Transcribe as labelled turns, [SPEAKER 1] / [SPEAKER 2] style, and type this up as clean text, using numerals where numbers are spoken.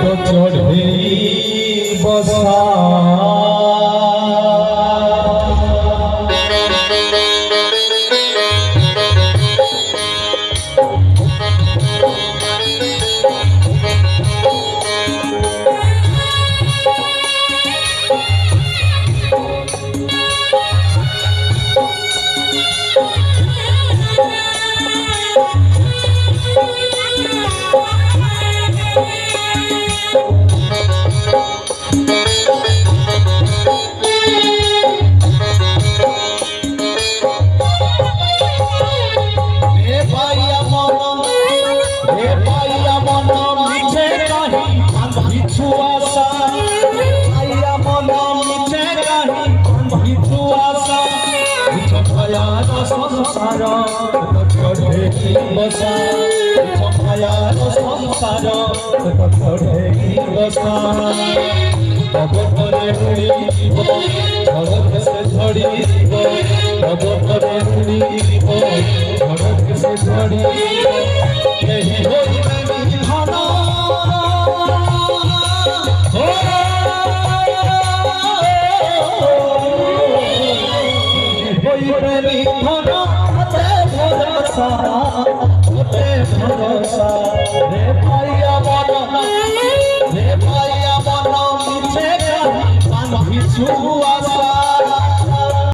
[SPEAKER 1] तो चढ़े बसा संसार चढ़े बसा संसार चढ़े बसा भगवतरे उड़ीब भगत से झड़ीब भगवतरे उड़ीब भगत से झड़ीब यही भरोसा रे भैया मन मिठे पान बिछु